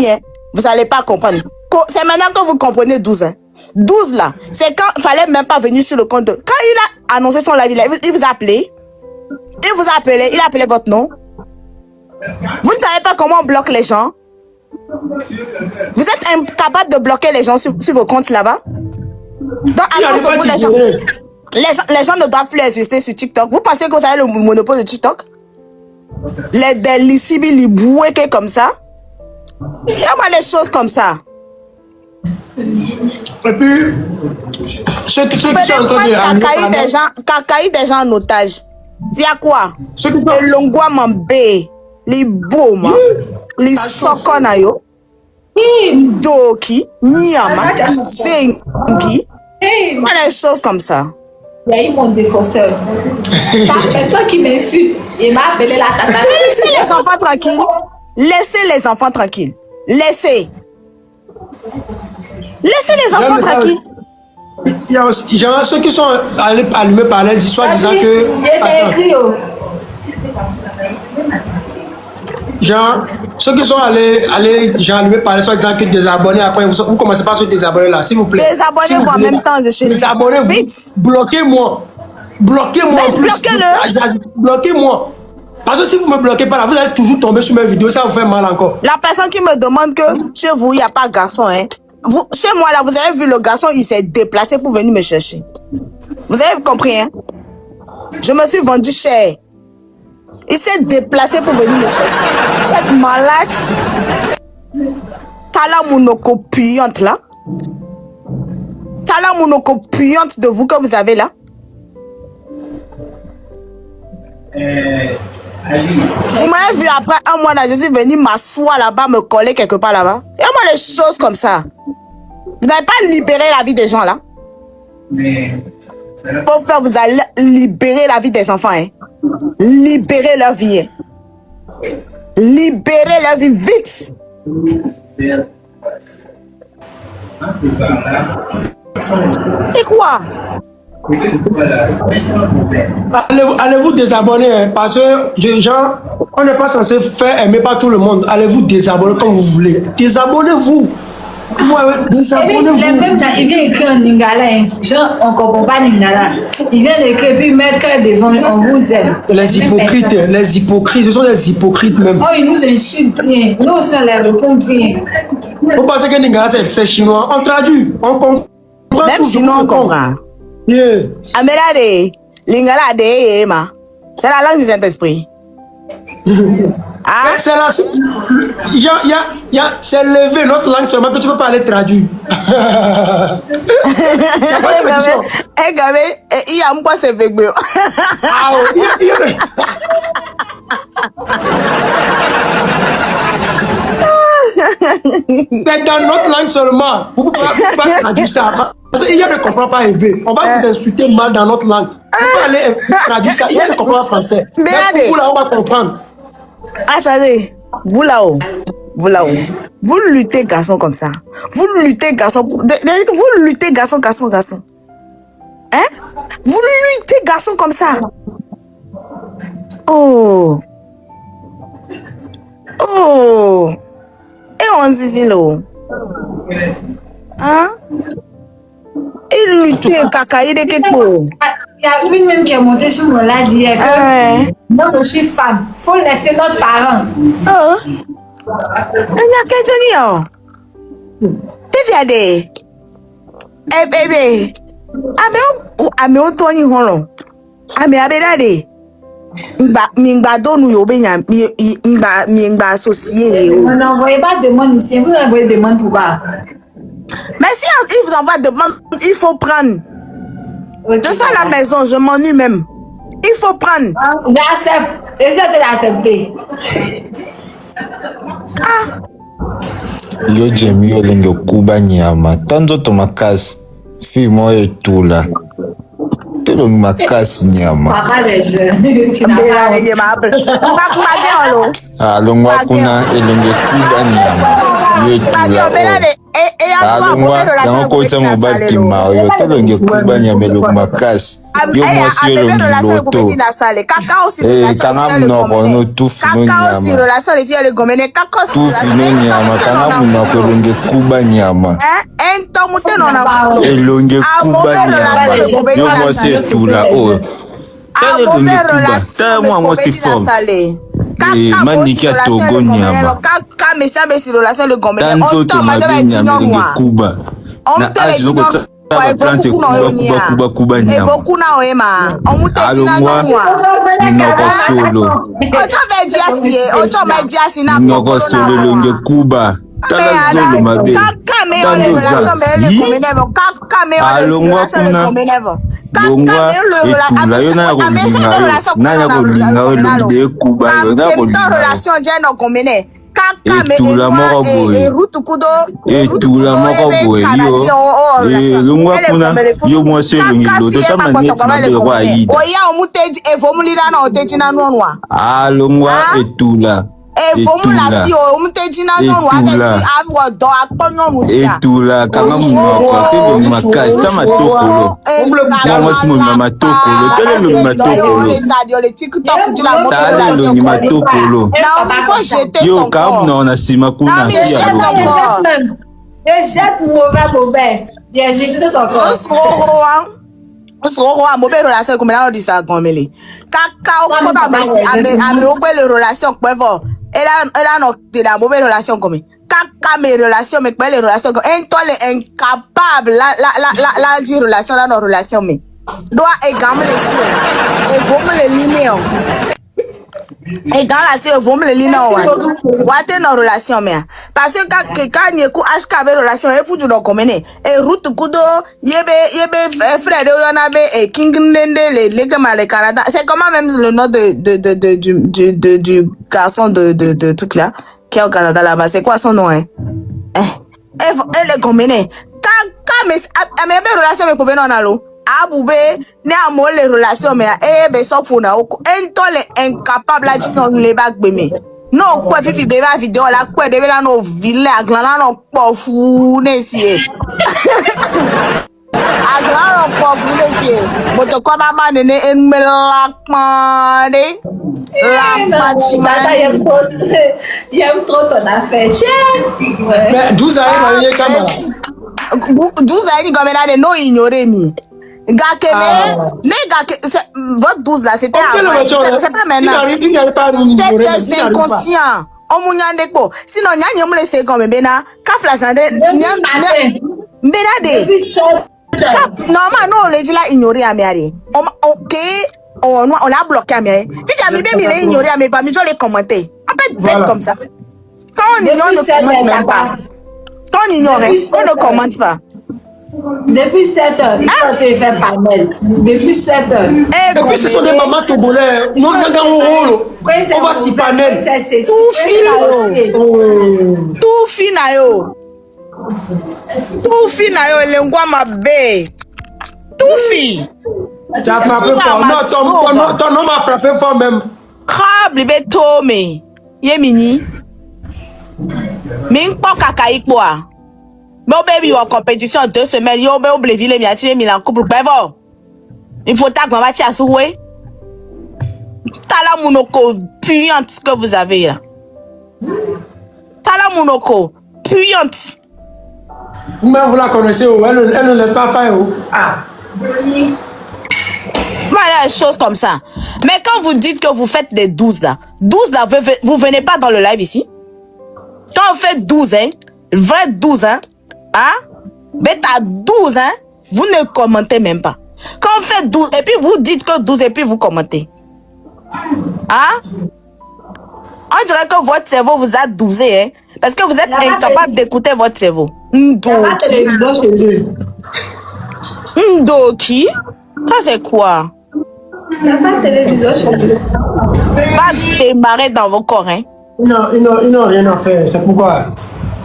hein, vous n'allez pas comprendre. C'est maintenant que vous comprenez 12. Hein. 12 là, c'est quand il fallait même pas venir sur le compte. Quand il a annoncé son live, il vous a appelé. Il vous a appelé, il a appelé votre nom. Vous ne savez pas comment on bloque les gens. Vous êtes incapable de bloquer les gens sur vos comptes là-bas. Donc, à cause de vous, les gens ne doivent plus exister sur TikTok. Vous pensez que vous avez le monopole de TikTok? Des licibi, les bouéqués comme ça. Il y a pas des choses comme ça. Et puis, ceux qui sont en train de cacaï des gens en otage. Il y a quoi? Le longwa mambé, les boma, les sokonayo, doki, niyama, zengi. Pas des choses comme ça. Il y a eu mon défenseur. La personne qui m'insulte, il m'a appelé la tata. Laissez les enfants tranquilles. Laissez les enfants tranquilles. Laissez. Laissez les enfants tranquilles. Il y a aussi ceux qui sont allés allumer par l'aide d'histoire disant que. Genre, ceux qui sont allés allumer par l'aide disant que désabonner après, vous commencez pas à se désabonner là, s'il vous plaît. Désabonnez-vous en même temps de chez vous. Désabonnez-vous. Bloquez-moi. Bloquez-moi en plus. Bloquez-le. Bloquez-moi. Parce que si vous ne me bloquez pas là, vous allez toujours tomber sur mes vidéos, ça vous fait mal encore. La personne qui me demande que chez vous, il n'y a pas de garçon, hein. Chez moi là, vous avez vu le garçon, il s'est déplacé pour venir me chercher. Vous avez compris, hein? Je me suis vendu cher. Il s'est déplacé pour venir me chercher. Vous êtes malade. T'as la monocopuyante là. T'as la monocopuyante de vous que vous avez là. Vous m'avez vu après un mois là, je suis venu m'asseoir là-bas, me coller quelque part là-bas. Il y a moi des choses comme ça. Vous n'avez pas libéré la vie des gens là. Pour faire, vous allez libérer la vie des enfants. Hein. Libérer leur vie. Hein. Libérer leur vie vite. C'est quoi? Allez-vous désabonner, hein, parce que genre, on n'est pas censé faire aimer par tout le monde. Allez-vous désabonner comme vous voulez. Désabonnez-vous. Désabonnez-vous. Il vient écrire en lingala. Genre, on ne comprend pas lingala. Il vient d'écrire, puis il met cœur devant, on vous aime. Les hypocrites, ce sont des hypocrites même. Oh, ils nous insultent bien. Nous aussi, on les répond bien. Vous pensez que lingala, c'est chinois? On traduit, on comprend. Même chinois, on comprend. Yeah. Amelade, lingala de ma. C'est la langue du Saint-Esprit. Ah. C'est la. C'est levé notre langue seulement que tu ne peux pas aller traduire. Eh, gavé, il y a un quoi c'est bébé. Ah, c'est dans notre langue seulement. Vous ne pouvez pas traduire ça. Parce qu'il ne comprend pas élevé. On va vous insulter mal dans notre langue. Vous pouvez aller traduire ça. Il ne comprend pas français. Mais pour vous là, on va comprendre. Attendez, vous là-haut, vous luttez garçon comme ça. Vous luttez garçon, vous luttez garçon. Hein? Vous luttez garçon comme ça. Oh. Et on dit là. Hein? Il luttait cacaï de quelque. Il y a une même qui est montée sur mon live hier que moi je suis femme. Il faut laisser notre parent. Oh. Il y a quelqu'un qui t'es fiadé. Eh bébé. Ame o Tony Holland. Ame abelade. Mingba donu yo benya mingba associé. Vous n'envoyez pas de demande ici, vous envoyez des demandes pour quoi? Mais si il vous envoie de demande, il faut prendre. De ça à la maison, je m'ennuie même. Il faut prendre. J'accepte. J'essaie de l'accepter. Ah. Yo jemi yo lenge kuba nyama. Tanzo to makasi. Fi moyo tula. Telo makasi nyama. Papa des jeunes. Tu n'as pas. Ah, longwa kuna elenge kuba nyama. Kaki obela de e ya kwa moi dans ko tsa mo ba kima yo to longe kuba nyamelo makasi yo mwasi yo longe loto kaka aussi kanga mnoko no tufi no kaka aussi nyama relation les filles les gomene kaka aussi tufi no nyama kanga mnoko longe kuba nyama ento muteno na elonge kuba nyama yo mwasi etula o tele longe kuba ta moi si fort maniki ya Togo nyama kaka mesabe si relation le gomene tanzo to mabe nyama longe kuba na ajo ko plante kuba nyama evoku na oema omuteti na nwa noko solo ocho vejiasi ocho vejiasi na noko solo longe kuba tala zolo mabe kaka me on le relation le gomenevo kaka me on le relation le gomenevo longwa etula yo na ya kolinga yo longe kuba yo na kolinga relation jeno gomene kaka me etula moko boye rutukudo etula moko boye yo longwa kuna yo mwasi longe loto ta maneti mabe ko ayida oya omuteji evomulira na oteji na nonwa longwa etula efomula si o omuteji na nonwa abeji awo do akpononu tia etula kanga munoko te lo makasi ta matokolo mwa si mo matokolo tele lo matokolo le TikTok dila mo tele lo ni matokolo na on faut jeter yo son corps ka na sima kuna mais ya jette lo son corps Je jette mauvais. Bien, j'ai jeté son corps. Soro mo be relation ko me na di sa gomele kaka o ko ba mesi ame o pe le relation pevo ela no te da mo be relation ko me kaka me relation me pe le relation ko intole incapable la di relation la no relation me doit égamer les si et vous me les ligner et dans la si vous me les ligner wa te no relation me parce que quand ni ku HKB relation e puju do komene e route kudo yebe frère yo na be e king ndende les gars le Canada c'est comment même le nom du garçon de truc là qui est au Canada là-bas c'est quoi son nom hein et le komene kaka mais amebe relation me pobe non alo abube ne amo les relations me e be so pour na oko entole incapable a non le bag be me no kwa fifi be ba video la kwa de be la no ville aglan la no po fu ne si aglan no po fu ne si moto kwa mama nene enmela kmade la pachimani J'aime trop ton affaire. Mais 12 ans marié Kamala 12 ans ni comme là de no ignorer mi Gakeme, votre 12 là, c'était avant. C'est pas maintenant. T'es inconscient. On m'a dit que sinon, il y a un laissé comme Bena, Kafla Sande, Benade. Normalement, non, les gens là ignoré à Mary. Ok, on a bloqué à Mary. Si tu as mis des milliers ignoré à mes familles, je les commenter. On peut être comme ça. Quand on ignore, on ne commente même pas. Quand on ignore, on ne commente pas. Depuis 7 heures, ils sont fait panel. Depuis 7 heures. Et puis ce sont des mamans togolais. Non, on va s'y panel. Tout finayo. Tout finayo, l'engua ma bé. Tout fi. Tu as frappé fort. Non, ton nom m'a frappé fort même. Crable, bé tome. Yemini. Ming po kaka ikwa. Bon baby, en compétition 2 semaines, yo be obléville mi atire mi en couple bevo. Il faut ta grand match à souhait. Tala monoko puante que vous avez là. Tala monoko puante. Vous-même vous la connaissez, elle ne laisse pas faire. Ah. Voilà, des choses comme ça. Mais quand vous dites que vous faites des 12 là, vous venez pas dans le live ici. Quand vous faites 12 hein, vrai 12 hein. Hein? Mais t'as 12, hein? Vous ne commentez même pas. Quand on fait 12, et puis vous dites que 12, et puis vous commentez. Hein? On dirait que votre cerveau vous a 12, hein? Parce que vous êtes incapable d'écouter votre cerveau. Ndoki? Ça c'est quoi? Il n'y a pas de télévision chez eux. Pas démarrer dans vos corps, hein? Ils n'ont rien à faire, c'est pourquoi.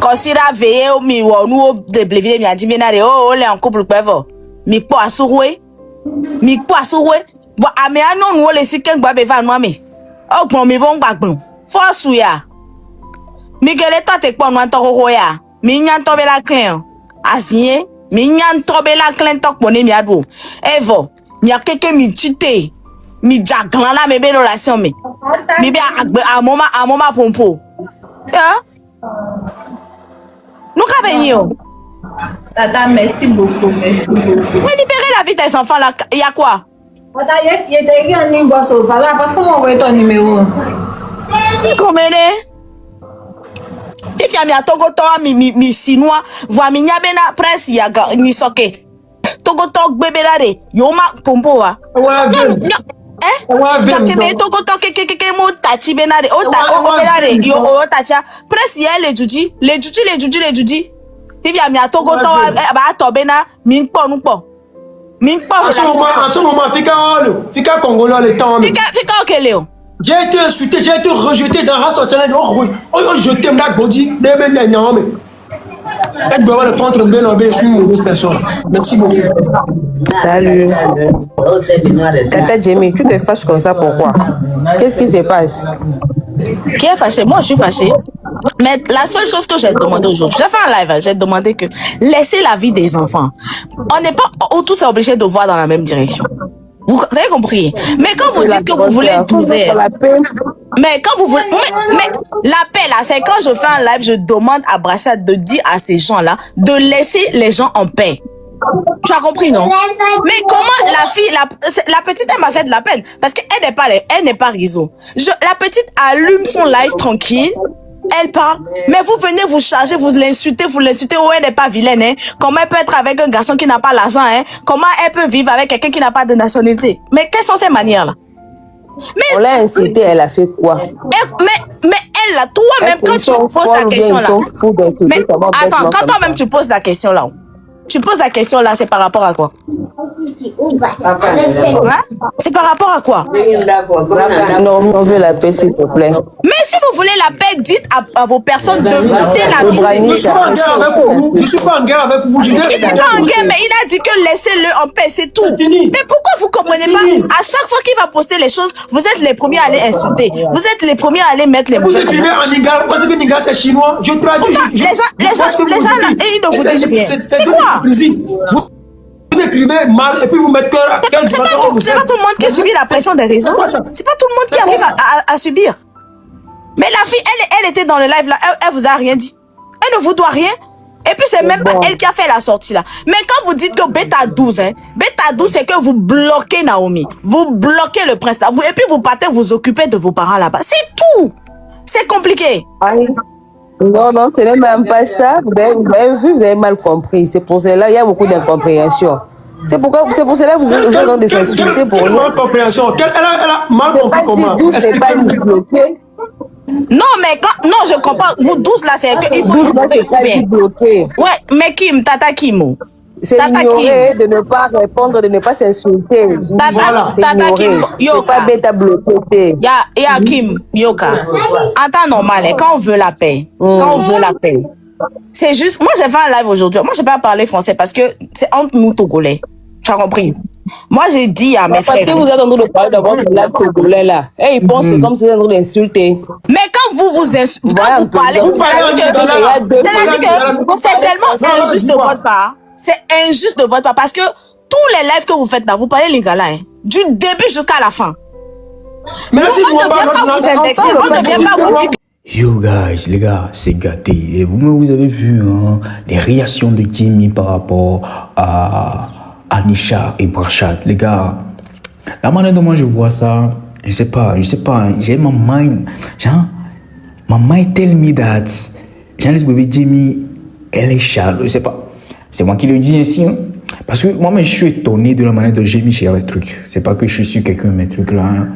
Considère veiller au miroir, nous, de blé, mi a dit, oh, on est en couple, pevo. Mi po asoué. Mi po asoué. Bon, ame anon, nous, les siken, bois, bevan, moi, mais. Oh, bon, mi bon, bak, bon. Faut souya. Miguel toi te kwa no ntoko roya. Mi nyanto be la clan. Asie, mi nyanto be la clan tok pone mi ado. Evo, mi akeke mi chite. Mi jaglan la me be relation me. Mi be a moma pompo. Ya? Nous cabinons. Tata, merci beaucoup, merci beaucoup. Oui, libérer la vie des enfants là. Il y a quoi? Tata, il y a écrit un inbox au parler. Après, faut m'envoyer ton numéro. Combien? If ya mi atogo to mi sinwa, voa mi nyabena prince ya ni soke. Togo to gbebera de. Yo ma pompo wa. Kake me togo to ke mo tachi benade. O benade yo o tacha. Prince ya le juji. If ya mi atogo to ba to bena mi npo nupo. Mi npo en ce moment, fika congolais le temps. Fika okele. J'ai été insulté, j'ai été rejeté dans House of Challenge. Je t'aime la body, mais non, mais. Elle doit avoir le temps de me je suis une mauvaise personne. Merci beaucoup. Salut. Tata Jamie, tu te fâches comme ça, pourquoi? Qu'est-ce qui se passe? Qui est fâché? Moi, je suis fâché. Mais la seule chose que j'ai demandé aujourd'hui, j'ai fait un live, j'ai demandé que laissez la vie des enfants. On n'est pas tous obligés de voir dans la même direction. Vous avez compris? Mais quand vous dites que vous voulez 12 heures, mais quand vous voulez, mais l'appel là, c'est quand je fais un live, je demande à Brachat de dire à ces gens-là de laisser les gens en paix. Tu as compris, non? Mais comment la fille, la petite, elle m'a fait de la peine parce qu'elle n'est pas réseau. La petite allume son live tranquille. Elle parle, mais vous venez vous charger, vous l'insultez, oh, elle n'est pas vilaine, hein. Comment elle peut être avec un garçon qui n'a pas l'argent, hein? Comment elle peut vivre avec quelqu'un qui n'a pas de nationalité? Mais quelles sont ces manières-là? Mais on l'a insultée, elle a fait quoi? Mais elle, là, toi-même, quand tu poses la question là. Mais attends, quand toi-même tu poses la question là. Tu poses la question là, c'est par rapport à quoi? Hein? C'est par rapport à quoi? Non, on veut la paix, s'il te plaît. Mais si vous voulez la paix, dites à vos personnes de quitter la vie. Je suis pas en guerre avec vous. Il n'est pas en guerre, mais il a dit que laissez-le en paix, c'est tout. Mais pourquoi vous comprenez pas? À chaque fois qu'il va poster les choses, vous êtes les premiers à aller insulter. Vous êtes les premiers à aller mettre les mots. Vous écrivez en Niger, parce que Niger c'est chinois. Je traduis. Les gens là, ils ne vous disent rien. C'est quoi? Vous écrivez mal et puis vous mettez cœur. C'est pas tout le monde qui subit la pression des réseaux. C'est pas tout le monde qui arrive à subir. Mais la fille, elle était dans le live là, elle vous a rien dit. Elle ne vous doit rien. Et puis c'est même pas elle qui a fait la sortie là. Mais quand vous dites que Beta 12, Beta 12 c'est que vous bloquez Naomi. Vous bloquez le prince là. Et puis vous partez vous occuper de vos parents là-bas. C'est tout. C'est compliqué. Non, ce n'est même pas ça. Vous avez vu, vous avez mal compris. C'est pour cela, il y a beaucoup d'incompréhension. C'est pour cela que vous êtes en train de s'insulter pour rien. Incompréhension. Elle a mal compris comment. C'est pas une bloquée. Non, mais non, je comprends. Vous 12 là, c'est qu'il faut bloquer. Ouais, mais Kim, Tata Kim. C'est ignorer, de ne pas répondre, de ne pas s'insulter. Voilà. Tata Kim, Yoka. C'est pas bête à bloquer. Ya Kim, Yoka. En temps normal, quand on veut la paix, c'est juste, moi j'ai fait un live aujourd'hui. Moi j'ai pas parlé français parce que c'est entre nous Togolais. Tu as compris? Moi j'ai dit à mes frères. Parce que vous êtes en train de parler d'abord de la Togolais là. Et ils pensent comme si vous êtes en train d'insulter. Mais quand vous insultez, quand vous parlez, c'est tellement injuste de votre part. C'est injuste de votre part parce que tous les lives que vous faites là, vous parlez lingala, du début jusqu'à la fin. Merci pour moi. On ne vient pas vous dire. Yo guys, les gars, c'est gâté. Et vous avez vu les réactions de Jimmy par rapport à Anisha et Brachat. Les gars, la manière dont moi je vois ça, je sais pas, j'ai ma mind, genre, my mind tell me that, Janice bébé Jimmy, elle est chale, je sais pas. C'est moi qui le dis ainsi, hein. Parce que moi, je suis étonné de la manière dont Jimmy gère les trucs. C'est pas que je suis quelqu'un, mes trucs là, hein.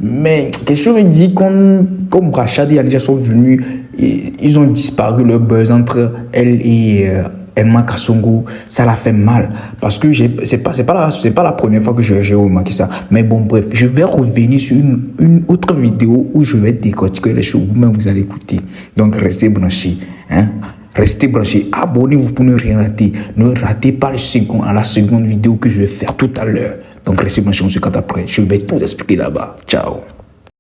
Mais quelque chose me dit comme Brachat et Anisha sont venus, ils ont disparu leur buzz entre elle et Emma Kassongo, ça l'a fait mal parce que c'est pas la première fois que j'ai remarqué ça. Mais bon, bref, je vais revenir sur une autre vidéo où je vais décortiquer les choses, vous-même vous allez écouter. Donc restez branchés, hein. Restez branchés, abonnez-vous pour ne rien rater. Ne ratez pas la seconde vidéo que je vais faire tout à l'heure. Donc restez branchés, on se capte après. Je vais tout expliquer là-bas. Ciao.